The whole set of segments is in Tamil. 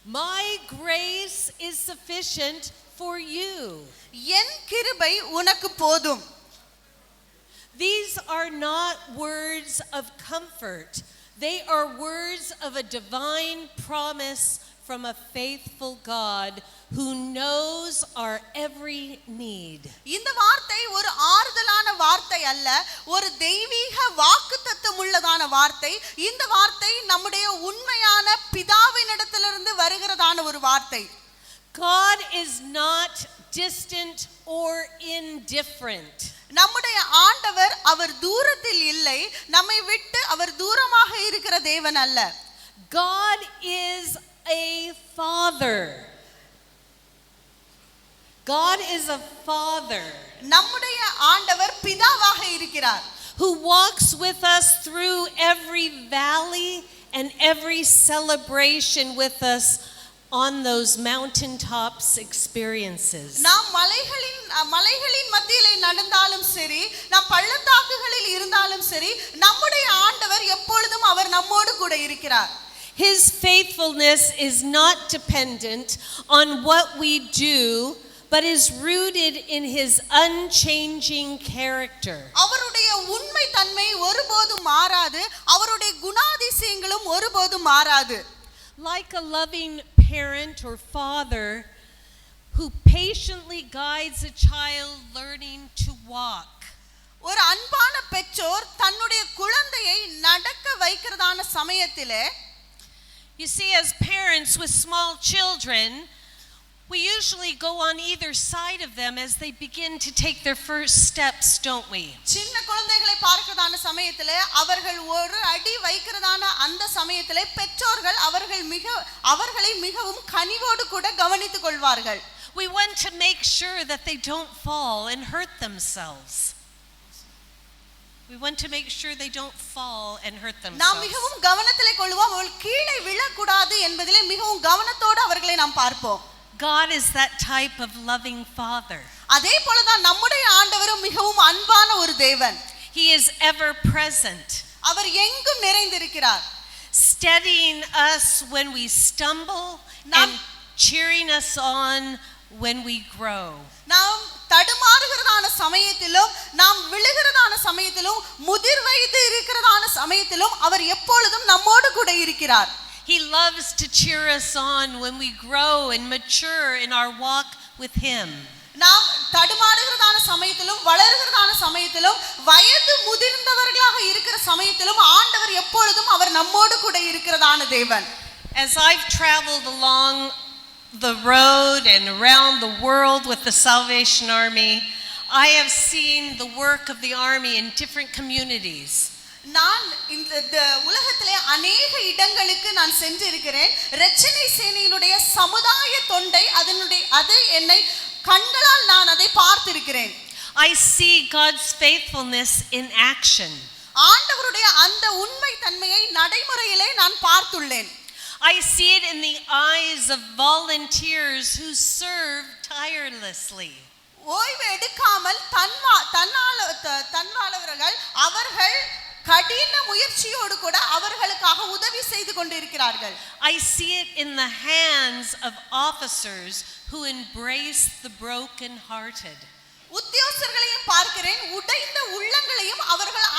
My grace is sufficient for you. என் கிருபை உனக்கு போதும். These are not words of comfort. They are words of a divine promise from a faithful God who knows our every need. இந்த வார்த்தை ஒரு ஆறுதலான வார்த்தை அல்ல, ஒரு தெய்வீக வாக்குத்தத்தம் உள்ளதான வார்த்தை. இந்த வார்த்தை நம்முடைய உண்மையான பிதாவினிடத்திலிருந்து வருகிறதான ஒரு வார்த்தை. God is not distant or indifferent. நம்முடைய ஆண்டவர் அவர் தூரத்தில் இல்லை, நம்மை விட்டு அவர் தூரமாக இருக்கிற தேவன் அல்ல. God is a father. God is a father. நம்முடைய ஆண்டவர் பிதாவாக இருக்கிறார். Who walks with us through every valley and every celebration with us on those mountaintops experiences. நாம் மலைகளின் மத்தியிலே நடந்தாலும் சரி, நாம் பள்ளத்தாக்குகளில் இருந்தாலும் சரி, நம்முடைய ஆண்டவர் எப்பொழுதும் அவர் நம்மோடு கூட இருக்கிறார். His faithfulness is not dependent on what we do, but is rooted in his unchanging character. அவருடைய உண்மை தன்மை ஒருபோதும் மாறாது, அவருடைய குணாதிசயங்களும் ஒருபோதும் மாறாது. Like a loving parent or father who patiently guides a child learning to walk. ஒரு அன்பான பெற்றோர் தன்னுடைய குழந்தையை நடக்க வைக்கிறதான சமயத்திலே, you see, as parents with small children, we usually go on either side of them as they begin to take their first steps, don't we? சின்ன குழந்தைகளை பார்க்கிறதான சமயத்திலே அவர்கள் ஒரு அடி வைக்கிறதான அந்த சமயத்திலே பெற்றோர்கள் அவர்களை மிகவும் கனிவோடு கூட கவனித்துக் கொள்வார்கள். We want to make sure that they don't fall and hurt themselves. We want to make sure they don't fall and hurt themselves. நாம் மிகவும் கவனத்திலே கொள்வோம், அவர்கள் கீழே விழக்கூடாது என்பதிலே மிகவும் கவனத்தோடு அவர்களை நாம் பார்ப்போம். God is that type of loving father. அதே போலதான் நம்முடைய ஆண்டவரும் மிகவும் அன்பான ஒரு தேவன். He is ever present. அவர் எங்கும் நிறைந்திருக்கிறார். Steadying us when we stumble and cheering us on when we grow. நாம் தடுமாறுகிறதான சமயத்திலும், நாம் விழுகிறதான சமயத்திலும், முதிர் வயது இருக்கிறதான சமயத்திலும் அவர் எப்பொழுதும் நம்மோடு கூட இருக்கிறார். He loves to cheer us on when we grow and mature in our walk with him. நாம் தடுமாறுகிறதான சமயத்திலும், வளர்கிறதான சமயத்திலும், வயது முதிர்ந்தவர்களாக இருக்கிற சமயத்திலும் ஆண்டவர் எப்பொழுதும் அவர் நம்மோடு கூட இருக்கிறதான தேவன். As I've traveled along the road and around the world with the Salvation Army, I have seen the work of the army in different communities. நான் இந்த உலகத்திலே अनेक இடங்களுக்கு நான் சென்று இருக்கிறேன். இரட்சணை சேனையினுடைய சமுதாய தொண்டை அதை என்னை கண்களால் நான் அதை பார்த்திருக்கிறேன். I see God's faithfulness in action. ஆண்டவருடைய அந்த உண்மை தன்மையை நடைமுறையிலே நான் பார்த்துள்ளேன். I see it in the eyes of volunteers who serve tirelessly. ஓய்வு எடுக்காமல் தன்னாளவர்கள் அவர்கள் கடின முயற்சியோடு கூட அவர்களுக்காக உதவி செய்து கொண்டிருக்கிறார்கள். I see it in the hands of officers who embrace the broken hearted. உத்தியோகஸ்தர்களையும் பார்க்கிறேன், உடைந்த உள்ளங்களையும் அவர்கள்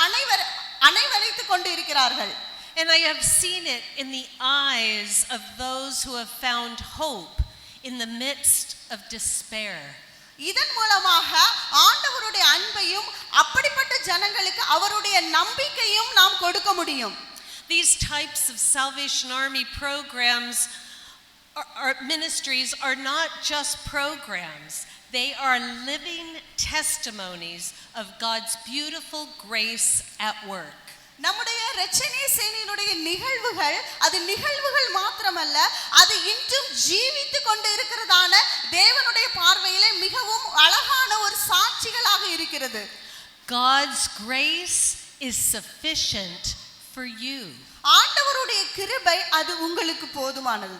அணைவரைத்துக் கொண்டிருக்கிறார்கள். And I have seen it in the eyes of those who have found hope in the midst of despair. இதன் மூலமாக ஆண்டவருடைய அன்பையும் அப்படிப்பட்ட ஜனங்களுக்கு அவருடைய நம்பிக்கையும் நாம் கொடுக்க முடியும். These types of Salvation Army programs or ministries are not just programs. They are living testimonies of God's beautiful grace at work. நம்முடைய இரட்சணை சேனையினுடைய நிகழ்வுகள் அது நிகழ்வுகள் மாத்திரமல்ல, அது இன்றும் ஜீவித்துக் கொண்டு இருக்கிறதான தேவனுடைய பார்வையிலே மிகவும் அழகான ஒரு சாட்சிகளாக இருக்கிறது. God's grace is sufficient for you. ஆண்டவருடைய கிருபை அது உங்களுக்கு போதுமானது.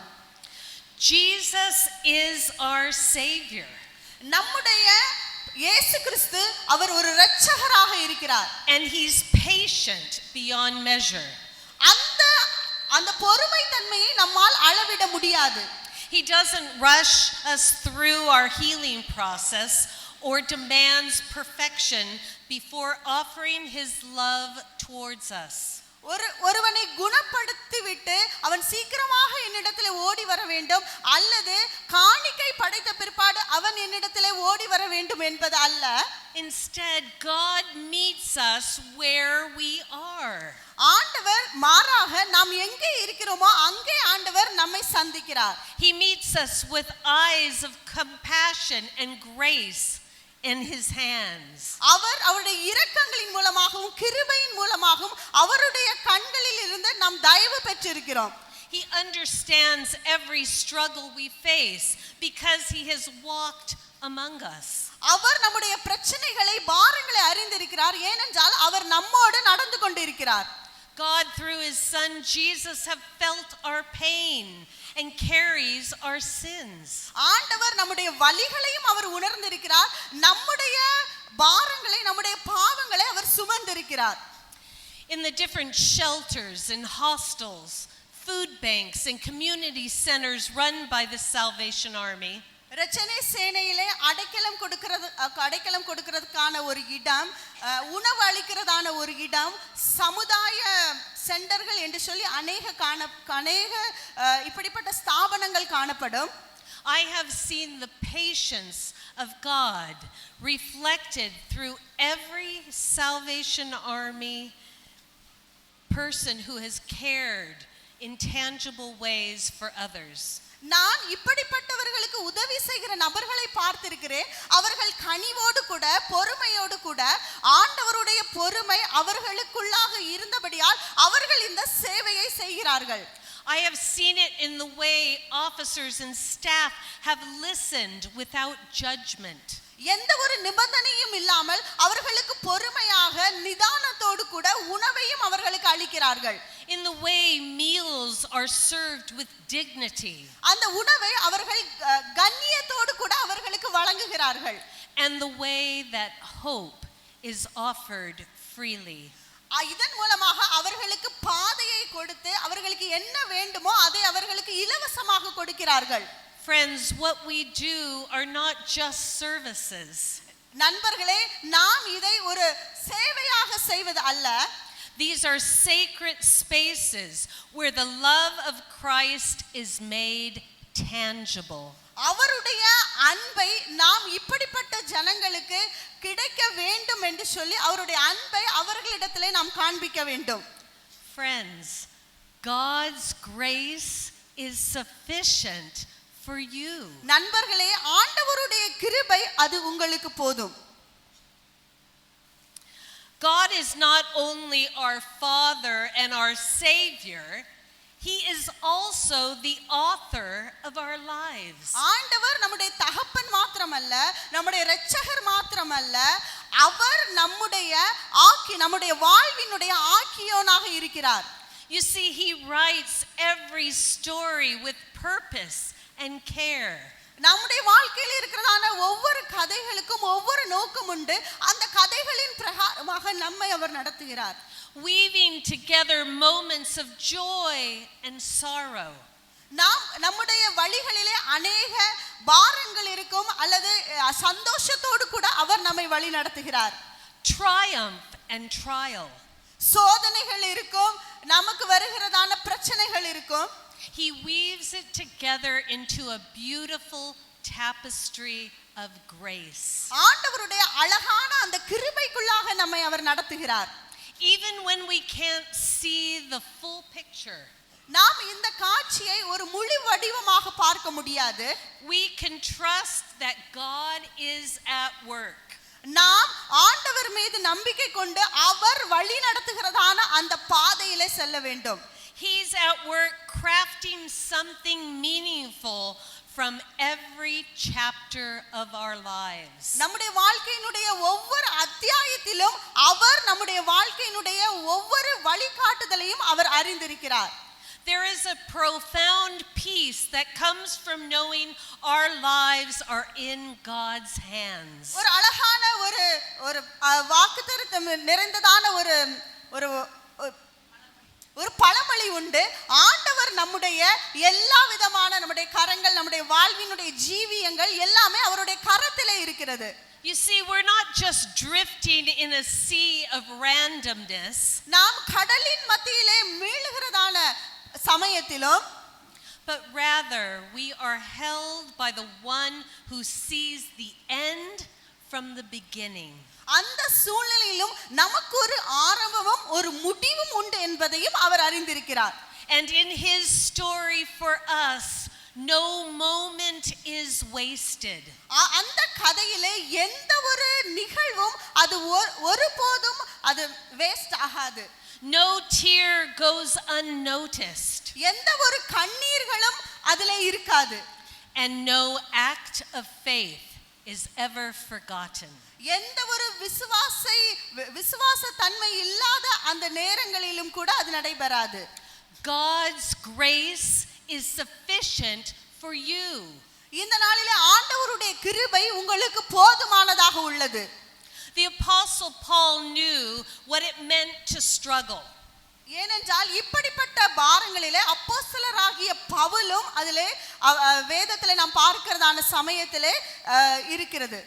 Jesus is our savior. நம்முடைய இயேசு கிறிஸ்து அவர் ஒரு இரட்சகராக இருக்கிறார். And he's patient beyond measure. அந்த அந்த பொறுமை தன்மையை நம்மால் அளவிட முடியாது. He doesn't rush us through our healing process or demands perfection before offering his love towards us. ஒருவனை குணப்படுத்தி விட்டு அவன் சீக்கிரமாக என்னிடத்திலே ஓடி வர வேண்டும் அல்லது காணிக்கை படைத்த பிற்பாடு அவன் என்னிடத்திலே ஓடி வர வேண்டும் என்பது அல்ல. Instead, God meets us where we are. ஆண்டவர் மாறாக நாம் எங்கே இருக்கிறோமோ அங்கே ஆண்டவர் நம்மை சந்திக்கிறார். He meets us with eyes of compassion and grace in his hands. அவர் அவருடைய இரக்கங்களின் மூலமாகவும் கிருபையின் மூலமாகவும் அவருடைய கண்களில் இருந்து நாம் தயவு பெற்றிருக்கிறோம். He understands every struggle we face because he has walked among us. அவர் நம்முடைய பிரச்சனைகளை பாரங்களை அறிந்திருக்கிறார் ஏனென்றால் அவர் நம்மோடு நடந்து கொண்டிருக்கிறார். God through his son Jesus have felt our pain and carries our sins. ஆண்டவர் நம்முடைய வலிகளையும் அவர் உணர்ந்திருக்கிறார், நம்முடைய பாரங்களை நம்முடைய பாவங்களை அவர் சுமந்திருக்கிறார். In the different shelters and hostels, food banks and community centers run by the Salvation Army, ரட்சணை சேனையிலே அடைக்கலம் கொடுக்கிறதுக்கான ஒரு இடம், உணவு அளிக்கிறதான ஒரு இடம், சமுதாய சென்டர்கள் என்று சொல்லி அநேக இப்படிப்பட்ட ஸ்தாபனங்கள் காணப்படும். I have seen the patience of God reflected through every Salvation Army person who has cared in tangible ways for others. நான் இப்படிப்பட்டவர்களுக்கு உதவி செய்கிற நபர்களை பார்த்திருக்கிறேன். அவர்கள் கனிவோடு கூட பொறுமையோடு கூட ஆண்டவருடைய பொறுமை அவர்களுக்குள்ளாக இருந்தபடியால் அவர்கள் இந்த சேவையை செய்கிறார்கள். I have seen it in the way officers and staff have listened without judgment. எந்த ஒரு நிபந்தனையும் இல்லாமல் அவர்களுக்கு பொறுமையாக நிதானத்தோடு கூட உணவையும் அவர்களுக்கு அளிக்கிறார்கள். In the way meals are served with dignity. அந்த உணவை அவர்கள் கண்ணியத்தோடு கூட அவர்களுக்கு வழங்குகிறார்கள். And the way that hope is offered freely. இதன் மூலமாக அவர்களுக்கு பாதையை கொடுத்து அவர்களுக்கு என்ன வேண்டுமோ அதை அவர்களுக்கு இலவசமாக கொடுக்கிறார்கள். Friends, what we do are not just services. நண்பர்களே, நாம் இதை ஒரு சேவையாக செய்வது அல்ல. These are sacred spaces where the love of Christ is made tangible. அவருடைய அன்பை நாம் இப்படிப்பட்ட ஜனங்களுக்கு கிடைக்க வேண்டும் என்று சொல்லி அவருடைய அன்பை அவர்களிடத்திலே நாம் காண்பிக்க வேண்டும். Friends, God's grace is sufficient for you. நண்பர்களே, ஆண்டவருடைய கிருபை அது உங்களுக்கு போதும். God is not only our Father and our Savior, He is also the author of our lives. ஆண்டவர் நம்முடைய தகப்பன் மாத்திரமல்ல, நம்முடைய இரட்சகர் மாத்திரமல்ல, அவர் நம்முடைய வாழ்வினுடைய ஆக்கியோனாக இருக்கிறார். You see, He writes every story with purpose and care. நம்முடைய வாழ்க்கையில் இருக்கிறதான ஒவ்வொரு கதைகளுக்கும் ஒவ்வொரு நோக்கம் உண்டு. அந்த கதைகளின் பிரகாரமாக நம்மை அவர் நடத்துகிறார். Weaving together moments of joy and sorrow. நம்முடைய வழிகளிலே அநேக பாரங்கள் இருக்கும் அல்லது சந்தோஷத்தோடு கூட அவர் நம்மை வழி நடத்துகிறார். Triumph and trial. சோதனைகள் இருக்கும், நமக்கு வருகிறதான பிரச்சனைகள் இருக்கும். He weaves it together into a beautiful tapestry of grace. ஆண்டவருடைய அழகான அந்த கிருபைக்குள்ளாக நம்மை அவர் நடத்துகிறார். Even when we can't see the full picture, நாம் இந்த காட்சியை ஒரு முழு வடிவமாக பார்க்க முடியாது. we can trust that God is at work. நாம் ஆண்டவர் மீது நம்பிக்கை கொண்டு அவர் வழி நடத்துகிறதான அந்த பாதையிலே செல்ல வேண்டும். He's at work crafting something meaningful from every chapter of our lives. நம்முடைய வாழ்க்கையினுடைய ஒவ்வொரு அத்தியாயத்திலும் அவர் நம்முடைய வாழ்க்கையினுடைய ஒவ்வொரு வழிகாட்டுதலையும் அவர் அறிந்திருக்கிறார். There is a profound peace that comes from knowing our lives are in God's hands. ஒரு அழகான ஒரு வாக்குத்தத்தம் நிறைந்ததான ஒரு ஒரு பழமொழி உண்டு, ஆண்டவர் நம்முடைய எல்லா விதமான நம்முடைய கரங்கள், நம்முடைய வாழ்வினுடைய ஜீவியங்கள் எல்லாமே அவருடைய கரத்திலே இருக்கிறது. You see, we're not just drifting in a sea of randomness. நாம் கடலின் மத்தியிலே மீளுகிறதான சமயத்திலும், but rather we are held by the one who sees the end from the beginning. அந்த சூழ்நிலையிலும் நமக்கு ஒரு ஆரம்பமும் ஒரு முடிவும் உண்டு என்பதையும் அவர் அறிந்திருக்கிறார். And in his story for us, no moment is wasted. அந்த கதையிலே எந்த ஒரு நிகழ்வும் அது ஒருபோதும் அது வேஸ்ட் ஆகாது. No tear goes unnoticed. எந்த ஒரு கண்ணீர்களும் அதிலே இருக்காது. And no act of faith is ever forgotten. எந்த ஒரு விசுவாச தன்மை இல்லாத அந்த நேரங்களிலும் கூட அது நடைபெறாது. God's grace is sufficient for you. இந்த நாளிலே ஆண்டவருடைய கிருபை உங்களுக்கு போதுமானதாக உள்ளது. The apostle Paul knew what it meant to struggle. ஏனென்றால் இப்படிப்பட்ட பாரங்களிலே அப்போஸ்தலராகிய பவுலும் அதிலே வேதத்திலே நாம் பார்க்கிறதான சமயத்திலே இருக்கிறது.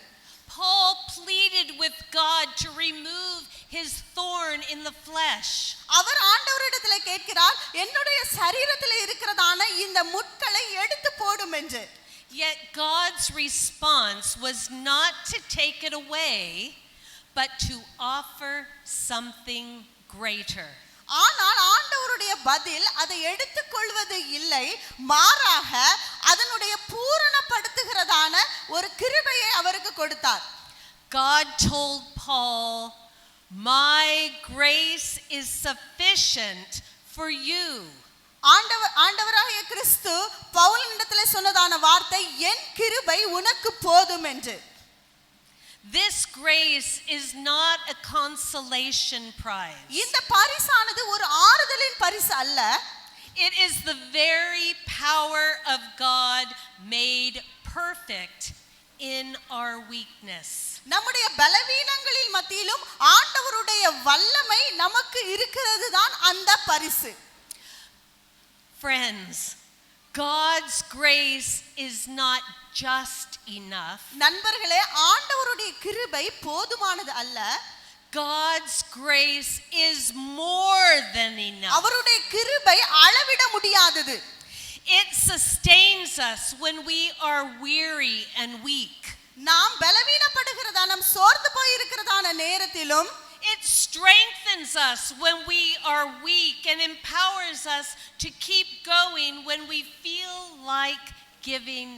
Paul pleaded with God to remove his thorn in the flesh. அவர் ஆண்டவரிடத்திலே கேட்கிறார், என்னுடைய சரீரத்திலே இருக்கிறதான இந்த முட்களை எடுத்து போடும் என்று. Yet God's response was not to take it away, but to offer something greater. ஆனால் ஆண்டவருடைய பதில் அதை எடுத்துக்கொள்வது இல்லை, மாறாக அதனுடைய பூரணப்படுத்துகிறதான ஒரு கிருபையை அவருக்கு கொடுத்தார். God told Paul, "My grace is sufficient for you." ஆண்டவராகிய கிறிஸ்து பவுலினிடத்திலே சொன்னதான வார்த்தை, என் கிருபை உனக்கு போதும் என்று. This grace is not a consolation prize. இந்த பரிசானது ஒரு ஆறுதலின் பரிசு அல்ல. It is the very power of God made perfect in our weakness. நம்முடைய பலவீனங்களின் மத்தியிலும் ஆண்டவருடைய வல்லமை நமக்கு இருக்கிறது தான் அந்த பரிசு. Friends, God's grace is not just enough. நண்பர்களே, ஆண்டவருடைய கிருபை போதுமானது அல்ல. God's grace is more than enough. அவருடைய கிருபை அளவிட முடியாதது. It sustains us when we are weary and weak. நாம் பலவீனப்படுகிறதான, நாம் சோர்ந்து போய் இருக்கிறதான நேரத்திலும் it strengthens us when we are weak and empowers us to keep going when we feel like giving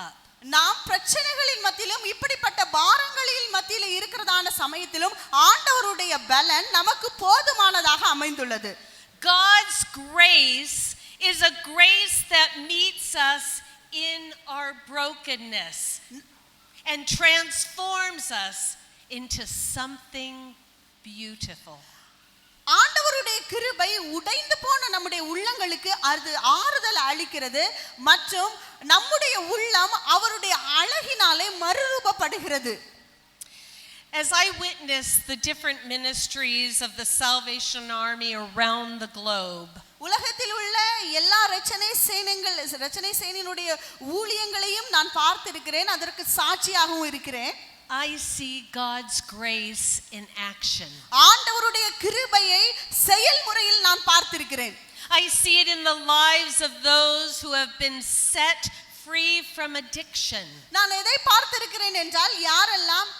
up. நாம் பிரச்சனைகளின் மத்தியிலும் இப்படிப்பட்ட பாரங்களின் மத்தியில இருக்கிறதான சமயத்திலும் ஆண்டவருடைய பலன் நமக்கு போதுமானதாக அமைந்துள்ளது. God's grace is a grace that meets us in our brokenness and transforms us into something beautiful. ஆண்டவருடைய கிருபை உடைந்து போன நம்முடைய உள்ளங்களுக்கு அது ஆறுதல் அளிக்கிறது மற்றும் நம்முடைய உள்ளம் அவருடைய அழகினாலே மறுரூபப்படுகிறது. As I witness the different ministries of the Salvation Army around the globe, உலகத்தில் உள்ள எல்லா ரட்சணை சேனையினுடைய ஊழியங்களையும் நான் பார்த்திருக்கிறேன், அதற்கு சாட்சியாகவும் இருக்கிறேன். I see God's grace in action. ஆண்டவருடைய கிருபையை செயல்முறையில் நான் பார்த்திருக்கிறேன். I see it in the lives of those who have been set free from addiction. நான் எதை பார்த்திருக்கிறேன் என்றால், யாரெல்லாம்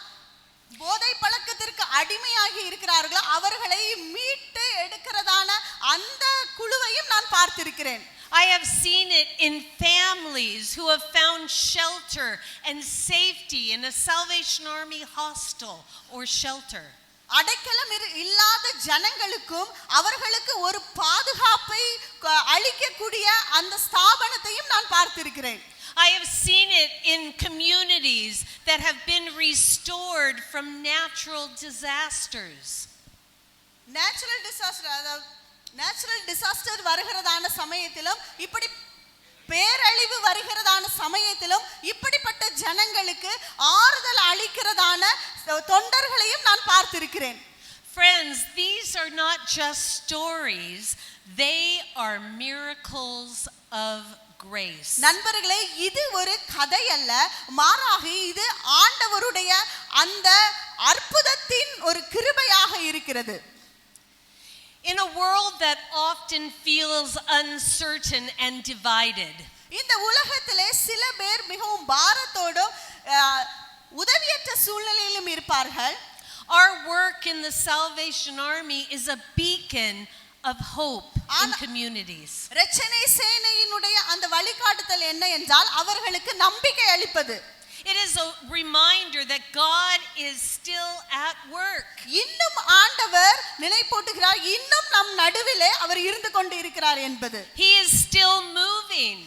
போதை பழக்கத்திற்கு அடிமையாகி இருக்கிறார்களோ அவர்களை மீட்டு எடுக்கிறதான அந்த குழுவையும் நான் பார்த்திருக்கிறேன். I have seen it in families who have found shelter and safety in a Salvation Army hostel or shelter. அடைக்கலம் இல்லாத ஜனங்களுக்கும் அவர்களுக்கு ஒரு பாதுகாப்பை அளிக்கக்கூடிய அந்த ஸ்தாபனத்தையும் நான் பார்த்திருக்கிறேன். I have seen it in communities that have been restored from natural disasters. Natural disaster வருகிறதான சமயத்திலும், இப்படி பேரழிவு வருகிறதான சமயத்திலும் இப்படிப்பட்ட ஜனங்களுக்கு ஆறுதல் அளிக்கிறதான தொண்டர்களையும் நான் பார்த்திருக்கிறேன். Friends, these are not just stories, They are miracles of grace. நண்பர்களே, இது ஒரு கதை அல்ல, மாறாக இது ஆண்டவருடைய அந்த அற்புதத்தின் ஒரு கிருபையாக இருக்கிறது. In a world that often feels uncertain and divided, இந்த உலகத்திலே சில பேர் மிகவும் பாரத்தோடும் உதவியற்ற சூழ்நிலையிலும் இருப்பார்கள். our work in the Salvation Army is a beacon of hope in communities. இரட்சணை சேனையினுடைய அந்த வழிகாட்டுதல் என்ன என்றால் அவர்களுக்கு நம்பிக்கை அளிப்பது. It is a reminder that God is still at work. இன்னும் ஆண்டவர் நிலைப்போட்டுகிறார், இன்னும் நம் நடுவிலே அவர் இருந்து கொண்டு இருக்கிறார் என்பது. He is still moving.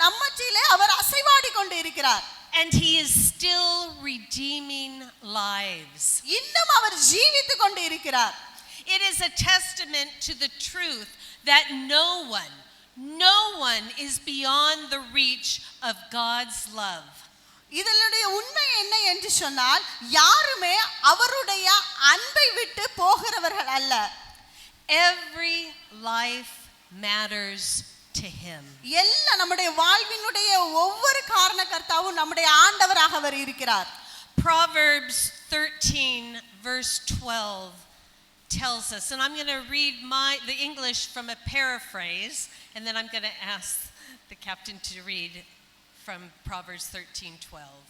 நம்மற்றிலே அவர் அசைவாடி கொண்டு இருக்கிறார். And he is still redeeming lives. இன்னும் அவர் ஜீவித்துக் கொண்டு இருக்கிறார். It is a testament to the truth that no one is beyond the reach of God's love. இதனுடைய உண்மை என்ன என்று சொன்னால் யாருமே அவருடைய அன்பை விட்டு போகிறவர்கள் அல்ல. Every life matters to him. எல்லா நம்முடைய வாழ்வினுடைய ஒவ்வொரு காரணகர்த்தாவும் நம்முடைய ஆண்டவராக அவர் இருக்கிறார். Proverbs 13 verse 12 tells us, and I'm going to read the English from a paraphrase, and then I'm going to ask the captain to read from Proverbs 13:12.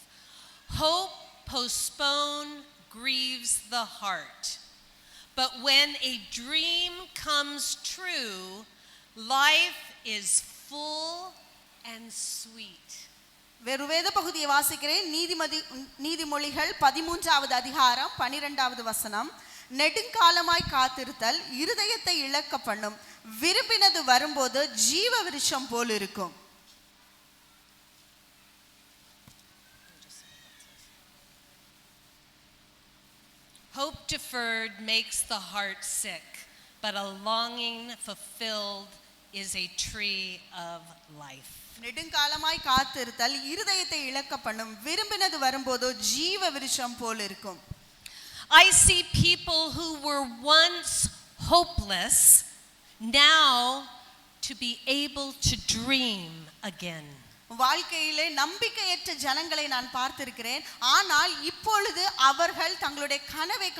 Hope postponed grieves the heart, but when a dream comes true, life is full and sweet. வேறு வேத பகுதியை வாசிக்கிறேன். நீதிமொழிகள் 13வது அதிகாரம் 12வது வசனம். நெடுங்காலமாய் காத்திருத்தல் இருதயத்தை இழக்க பண்ணும், விரும்பினது வரும்போது ஜீவ விருட்சம் போல் இருக்கும். Hope deferred makes the heart sick, but a longing fulfilled is a tree of life. நெடுங்காலமாய் காத்திருத்தல் இருதயத்தை இழக்க பண்ணும், விரும்பினது வரும்போது ஜீவ விருட்சம் போல் இருக்கும். I see people who were once hopeless now to be able to dream again. வாழ்க்கையிலே நம்பிக்கையற்ற ஜனங்களை நான் பார்த்திருக்கிறேன். ஆனால் இப்பொழுது அவர்கள் தங்களுடைய கனவை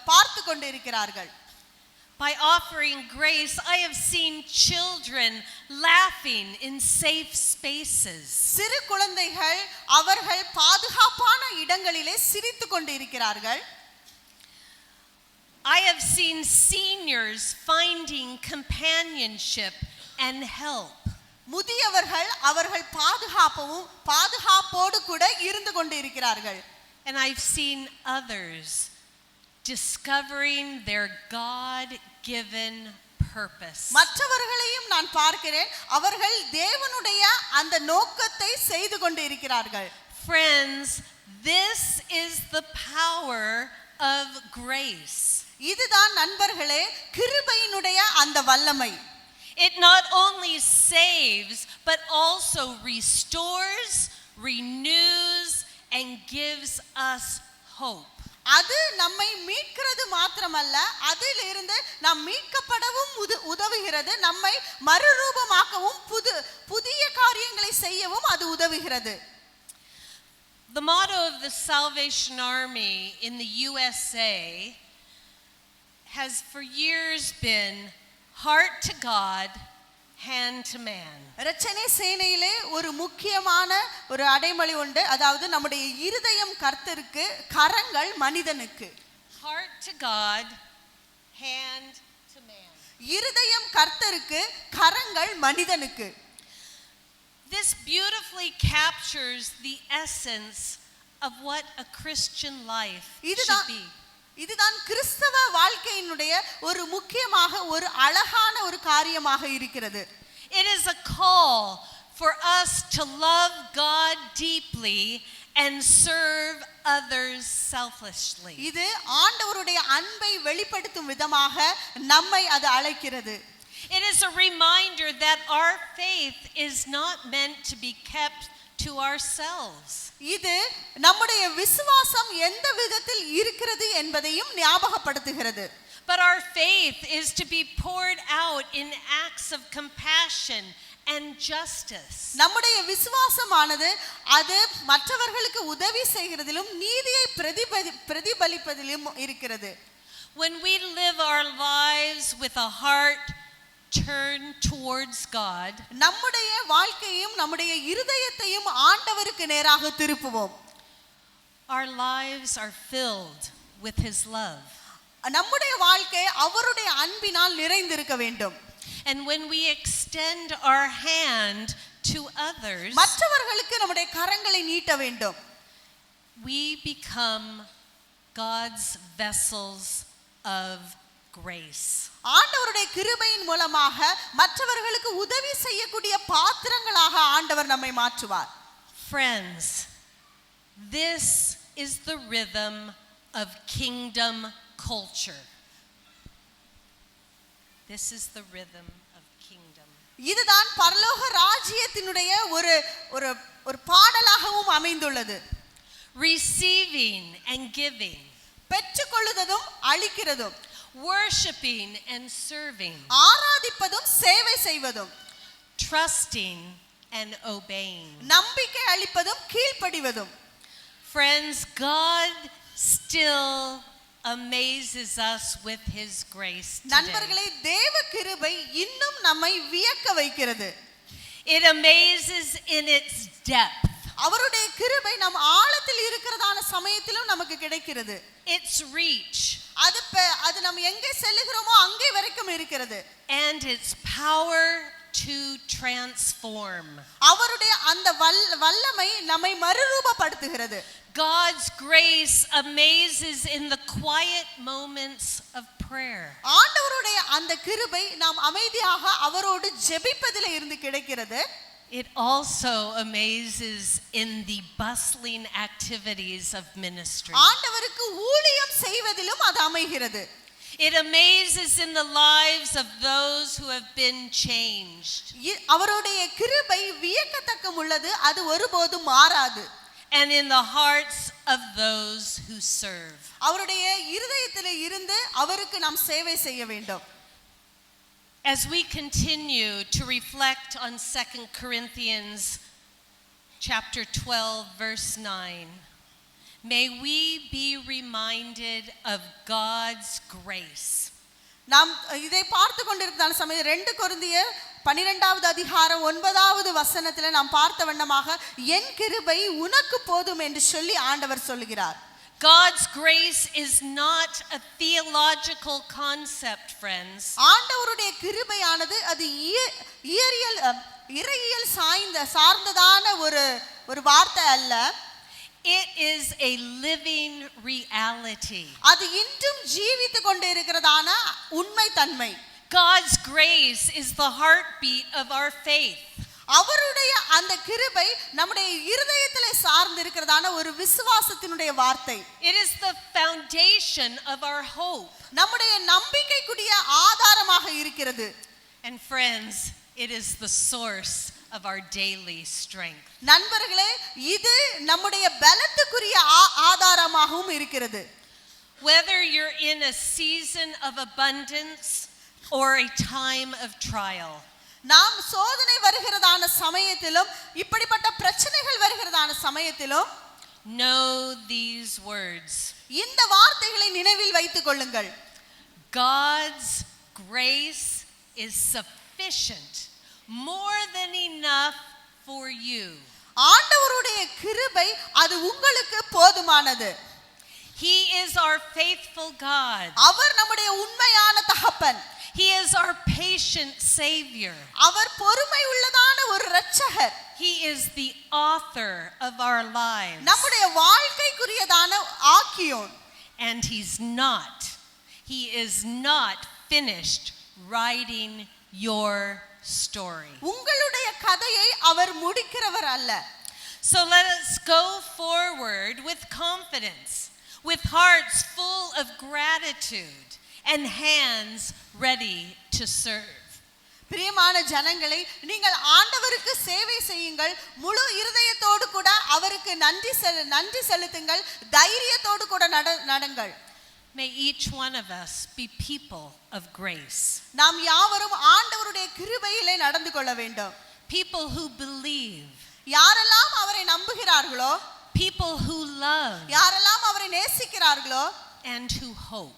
பார்த்து கொண்டு இருக்கிறார்கள். By offering grace, I have seen children laughing in safe spaces. சிறு குழந்தைகள் அவர்கள் பாதுகாப்பான இடங்களிலே சிரித்துக் கொண்டு இருக்கிறார்கள். I have seen seniors finding companionship and help. முதியவர்கள் அவர்கள் பாதுகாப்போடு கூட இருந்து கொண்டு இருக்கிறார்கள். And I've seen others discovering their God-given purpose. மற்றவர்களையும் நான் பார்க்கிறேன், அவர்கள் தேவனுடைய அந்த நோக்கத்தை செய்து கொண்டு இருக்கிறார்கள். Friends, this is the power of grace. இதுதான் நண்பர்களே கிருபையினுடைய அந்த வல்லமை. It not only saves but also restores, renews and gives us hope. அது நம்மை மீட்கிறது மாத்திரமல்ல, அதிலிருந்து நாம் மீட்கப்படவும் உதவுகிறது, நம்மை மறுரூபமாக்கவும் புதிய காரியங்களை செய்யவும் அது உதவுகிறது. The motto of the Salvation Army in the USA has for years been heart to God, hand to man. இரட்சணை சேனையிலே ஒரு முக்கியமான ஒரு அடைமொழி உண்டு, அதாவது நம்முடைய இருதயம் கர்த்தருக்கு, கரங்கள் மனிதனுக்கு. Heart to God, hand to man. இருதயம் கர்த்தருக்கு, கரங்கள் மனிதனுக்கு. This beautifully captures the essence of what a Christian life should be. இதுதான் கிறிஸ்தவ வாழ்க்கையினுடைய ஒரு முக்கியமாக ஒரு அழகான ஒரு காரியமாக இருக்கிறது. It is a call for us to love God deeply and serve others selflessly. இது ஆண்டவருடைய அன்பை வெளிப்படுத்தும் விதமாக நம்மை அது அழைக்கிறது. It is a reminder that our faith is not meant to be kept to ourselves. இது நம்முடைய விசுவாசம் எந்த விதத்தில் இருக்கிறது என்பதையும் ஞாபகப்படுத்துகிறது. But our faith is to be poured out in acts of compassion and justice. நம்முடைய விசுவாசமானது அது மற்றவர்களுக்கு உதவி செய்கிறதிலும் நீதியை பிரதிபலிப்பதிலும் இருக்கிறது. When we live our lives with a heart turned towards God, நம்முடைய வாழ்க்கையும் நம்முடைய இருதயத்தையும் ஆண்டவருக்கு நேராக திருப்புவோம். our lives are filled with his love. நம்முடைய வாழ்க்கை அவருடைய அன்பினால் நிறைந்திருக்க வேண்டும். And when we extend our hand to others, மற்றவர்களுக்கு நம்முடைய கரங்களை நீட்ட வேண்டும். we become God's vessels of grace. ஆண்டவருடைய கிருபையின் மூலமாக மற்றவர்களுக்கு உதவி செய்யக்கூடிய பாத்திரங்களாக ஆண்டவர் நம்மை மாற்றுவார். Friends, this is the rhythm of kingdom culture. This is the rhythm of kingdom. இதுதான் பரலோக ராஜ்யத்தினுடைய ஒரு ஒரு ஒரு பாடலாகவும் அமைந்துள்ளது. Receiving and giving. பெற்றுக்கொள்ளுவதும் அளிக்கிறதும். Worshiping and serving. ஆராதிப்பதும் சேவை செய்வதும். Trusting and obeying. நம்பிக்கை அளிப்பதும் கீழ்ப்படிவதும். Friends, God still amazes us with his grace today. நண்பர்களே, தேவ கிருபை இன்னும் நம்மை வியக்க வைக்கிறது. It amazes in its depth. அவருடைய கிருபை நம் ஆழத்தில் இருக்கிறதான சமயத்திலும் நமக்கு கிடைக்கிறது. Its reach. அது நம்ம எங்கே செல்லுகிறோமோ அங்கே வரைக்கும் இருக்கிறது. And its power to transform. அவருடைய அந்த வல்லமை நம்மை மறுரூபப்படுத்துகிறது. God's grace amazes in the quiet moments of prayer. ஆண்டவருடைய அந்த கிருபை நாம் அமைதியாக அவரோடு ஜெபிப்பதிலே இருந்து கிடைக்கிறது. It also amazes in the bustling activities of ministry. ஆண்டவருக்கு ஊழியம் செய்வதிலும் அது அமைகிறது. It amazes in the lives of those who have been changed. அவருடைய கிருபை வியக்கத்தக்க உள்ளது, அது ஒருபோதும் மாறாது. And in the hearts of those who serve. அவருடைய இருதயத்திலே இருந்து அவருக்கு நாம் சேவை செய்ய வேண்டும். As we continue to reflect on 2 Corinthians chapter 12 verse 9, may we be reminded of God's grace. நாம் இதை பார்த்து கொண்டிருக்கிற சமயம் 2 கொரிந்தியர் 12வது அதிகாரம் 9வது வசனத்திலே நாம் பார்த்த வண்ணமாக என் கிருபை உனக்கு போதும் என்று சொல்லி ஆண்டவர் சொல்கிறார். God's grace is not a theological concept, friends. ஆண்டவருடைய கிருபையானது அது இறையியல் சார்ந்ததான ஒரு வார்த்தை அல்ல. It is a living reality. அது இன்றும் ஜீவித்துக் கொண்டு இருக்கிறதான உண்மை தன்மை. God's grace is the heartbeat of our faith. அவருடைய அந்த கிருபை நம்முடைய இருதயத்திலே சார்ந்து இருக்கிறதான ஒரு விசுவாசத்தினுடைய வார்த்தை. It is the foundation of our hope. நம்முடைய நம்பிக்கைக்குரிய ஆதாரமாக இருக்கிறது. And friends, it is the source of our daily strength. நண்பர்களே, இது நம்முடைய பலத்துக்குரிய ஆதாரமாகவும் இருக்கிறது. Whether you're in a season of abundance or a time of trial, நாம் சோதனை வருகிறதான சமயத்திலும் இப்படிப்பட்ட பிரச்சனைகள் வருகிறதான சமயத்திலும் know these words. இந்த வார்த்தைகளை நினைவில் வைத்துக் கொள்ளுங்கள். God's grace is sufficient, more than enough for you. ஆண்டவருடைய கிருபை அது உங்களுக்கு போதுமானது. He is our faithful God. அவர் நம்முடைய உண்மையான தகப்பன். He is our patient Savior. அவர் பொறுமை உள்ளதான ஒரு இரட்சகர். He is the author of our lives. நம்முடைய வாழ்க்கைக்குரியதான ஆக்கியோன். And he is not finished writing your story. உங்களுடைய கதையை அவர் முடிக்கிறவர் அல்ல. So let us go forward with confidence, with hearts full of gratitude and hands ready to serve. பிரியமான ஜனங்களே, நீங்கள் ஆண்டவருக்கு சேவை செய்யுங்கள். முழு இருதயத்தோடு கூட அவருக்கு நன்றி செலுத்துங்கள். தைரியத்தோடு கூட நடங்கள். May each one of us be people of grace. நாம் யாவரும் ஆண்டவருடைய கிருபையிலே நடந்து கொள்ள வேண்டும். People who believe. யாரெல்லாம் அவரை நம்புகிறார்களோ, People who love. யாரெல்லாம் அவரை நேசிக்கிறார்களோ, and who hope.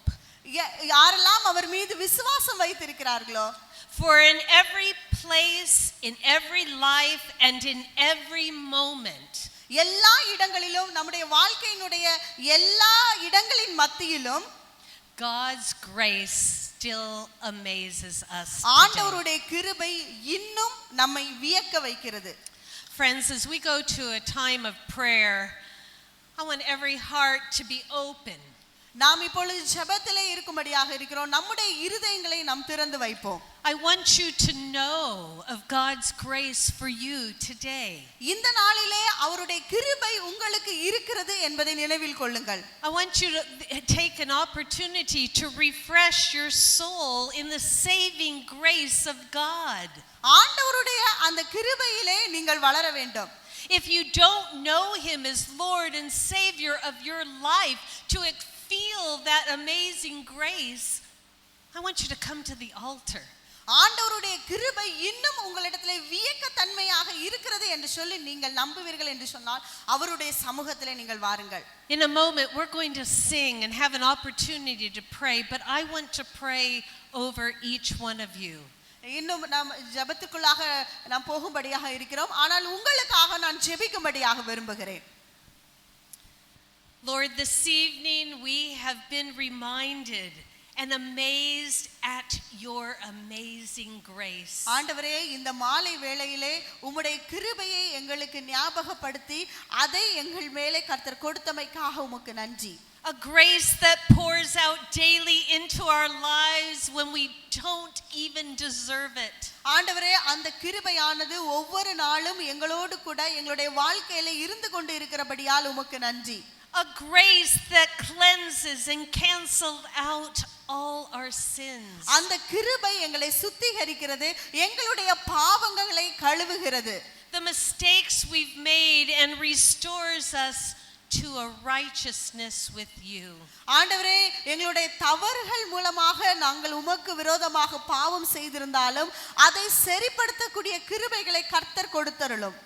யாரெல்லாம் அவர் மீது விசுவாசம் வைத்திருக்கிறார்களோ. For in every place, in every life and in every moment, எல்லா இடங்களிலும் நம்முடைய வாழ்க்கையினுடைய எல்லா இடங்களின் மத்தியிலும் God's grace still amazes us. ஆண்டவருடைய கிருபை இன்னும் நம்மை வியக்க வைக்கிறது. Friends, as we go to a time of prayer, I want every heart to be open. நாம் இப்பொழுது ஜெபத்திலே இருக்கும்படியாக இருக்கிறோம். நம்முடைய இருதயங்களை நாம் திறந்து வைப்போம். I want you to know of God's grace for you today. இந்த நாளிலே அவருடைய கிருபை உங்களுக்கு இருக்கிறது என்பதை நினைவில் கொள்ளுங்கள். I want you to take an opportunity to refresh your soul in the saving grace of God. ஆண்டவருடைய அந்த கிருபையிலே நீங்கள் வளர வேண்டும். If you don't know him as Lord and Savior of your life, to feel that amazing grace, I want you to come to the altar. ஆண்டவருடைய கிருபை இன்னும் உங்களிடத்திலே வியக்கத்தன்மையாக இருக்கிறது என்று சொல்லி நீங்கள் நம்புவீர்கள் என்று சொன்னால் அவருடைய சமூகத்திலே நீங்கள் வாருங்கள். In a moment we're going to sing and have an opportunity to pray, but I want to pray over each one of you. இன்னும் நாம் ஜெபத்துக்குள்ளாக நாம் போகும்படியாக இருக்கிறோம். ஆனால் உங்களுக்காக நான் ஜெபிக்கும்படியாக விரும்புகிறேன். Lord, this evening we have been reminded and amazed at your amazing grace. ஆண்டவரே, இந்த மாலை வேளையிலே உம்முடைய கிருபையை எங்களுக்கு ஞாபகப்படுத்தி அதை எங்கள் மேலே கர்த்தர் கொடுத்தமைக்காக உமக்கு நன்றி. A grace that pours out daily into our lives when we don't even deserve it. ஆண்டவரே, அந்த கிருபையானது ஒவ்வொரு நாளும் எங்களோடு கூட எங்களுடைய வாழ்க்கையிலே இருந்து கொண்டு இருக்கிறபடியால் உமக்கு நன்றி. A grace that cleanses and cancels out all our sins. அந்த கிருபை எங்களை சுத்திகரிக்கிறது, எங்களுடைய பாவங்களை கழுவுகிறது. The mistakes we've made and restores us to a righteousness with you. ஆண்டவரே, எங்களுடைய தவறுகள் மூலமாக நாங்கள் உமக்கு விரோதமாக பாவம் செய்திருந்தாலும் அதை சரிப்படுத்தக்கூடிய கிருபைகளை கர்த்தர் கொடுத்தருளும்.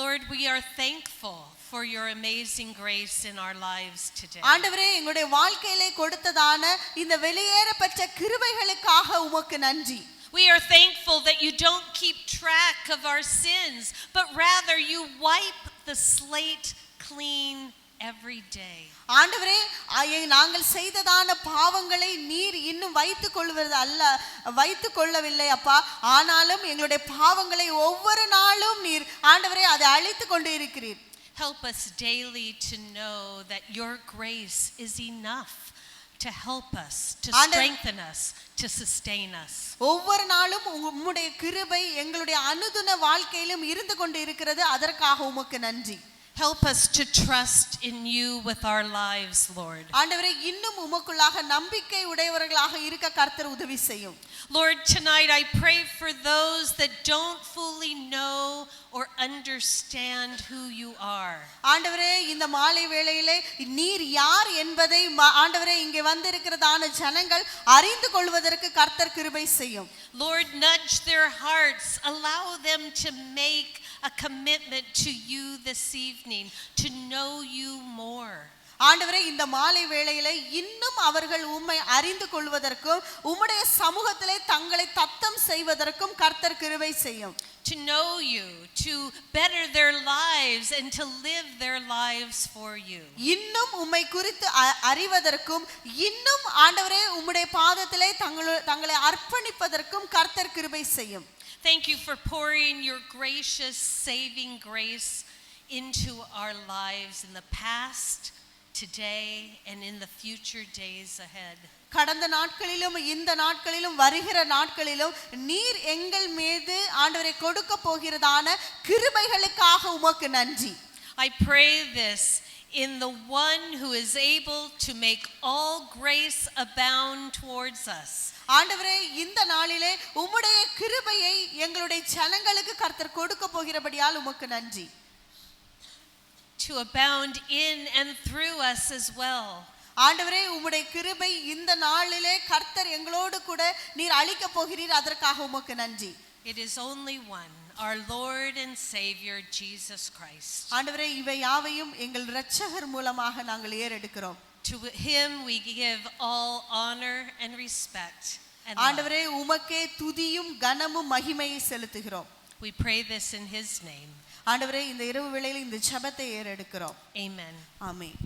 Lord, we are thankful for your amazing grace in our lives today. ஆண்டவரே, எங்களுடைய வாழ்க்கையிலே கொடுத்ததான இந்த வெளியேறப்பட்ட கிருபைகளுக்காக உமக்கு நன்றி. We are thankful that you don't keep track of our sins, but rather you wipe the slate clean every day. ஆண்டவரே, நாங்கள் செய்ததான பாவங்களை நீர் இன்னும் வைத்துக் கொள்ளவில்லை அப்பா. ஆனாலும் எங்களுடைய பாவங்களை ஒவ்வொரு நாளும் நீர் ஆண்டவரே அதை அழித்து கொண்டு இருக்கிறீர். Help us daily to know that your grace is enough to help us, to strengthen us, to sustain us. ஒவ்வொரு நாளும் உம்முடைய கிருபை எங்களுடைய அனுதின வாழ்க்கையிலும் இருந்து கொண்டு இருக்கிறது. அதற்காக உமக்கு நன்றி. Help us to trust in you with our lives, Lord. ஆண்டவரே, இன்னும் உமக்குள்ளாக நம்பிக்கை உடையவர்களாக இருக்க கர்த்தர் உதவி செய்யும். Lord, tonight I pray for those that don't fully know or understand who you are. ஆண்டவரே, இந்த மாலை வேளையிலே நீர் யார் என்பதை ஆண்டவரே இங்கே வந்திருக்கிறதான ஜனங்கள் அறிந்து கொள்வதற்கு கர்த்தர் கிருபை செய்யும். Lord, nudge their hearts, allow them to make a commitment to you this evening, to know you more. ஆண்டவரே, இந்த மாலை வேளையிலே இன்னும் அவர்கள் உம்மை அறிந்து கொள்வதற்கும் உம்முடைய சமூகத்திலே தங்களை தத்தம் செய்வதற்கும் கர்த்தர் கிருபை செய்யும். To know you, to better their lives and to live their lives for you. இன்னும் உம்மை குறித்து அறிவதற்கும் இன்னும் ஆண்டவரே உம்முடைய பாதத்திலே தங்களை அர்ப்பணிப்பதற்கும் கர்த்தர் கிருபை செய்யும். Thank you for pouring your gracious saving grace into our lives in the past, today and in the future days ahead. கடந்த நாட்களிலும் இந்த நாட்களிலும் வருகிற நாட்களிலும் நீர் எங்கள் மீது ஆண்டவரை கொடுக்க போகிறதான கிருபைகளுக்காக உமக்கு நன்றி. I pray this in the one who is able to make all grace abound towards us. ஆண்டவரே, இந்த நாளிலே உம்முடைய கிருபையை எங்களுடைய ஜனங்களுக்கு கர்த்தர் கொடுக்க போகிறபடியால் உமக்கு நன்றி. To abound in and through us as well. ஆண்டவரே உம்முடைய கிருபை இந்த நாளிலே கர்த்தர் எங்களோடு கூட நீர் அளிக்க போகிறீர், அதற்காக உமக்கு நன்றி. It is only one, our Lord and Savior Jesus Christ. ஆண்டவரே இவை யாவையும் எங்கள் இரட்சகர் மூலமாக நாங்கள் ஏறெடுக்கிறோம். To him we give all honor and respect and love. ஆண்டவரே உமக்கே துதியும் கனமும் மகிமையை செலுத்துகிறோம். We pray this in his name. ஆண்டவரே இந்த இரவு வேளையில் இந்த ஜெபத்தை ஏறெடுக்கிறோம். Amen. ஆமென்.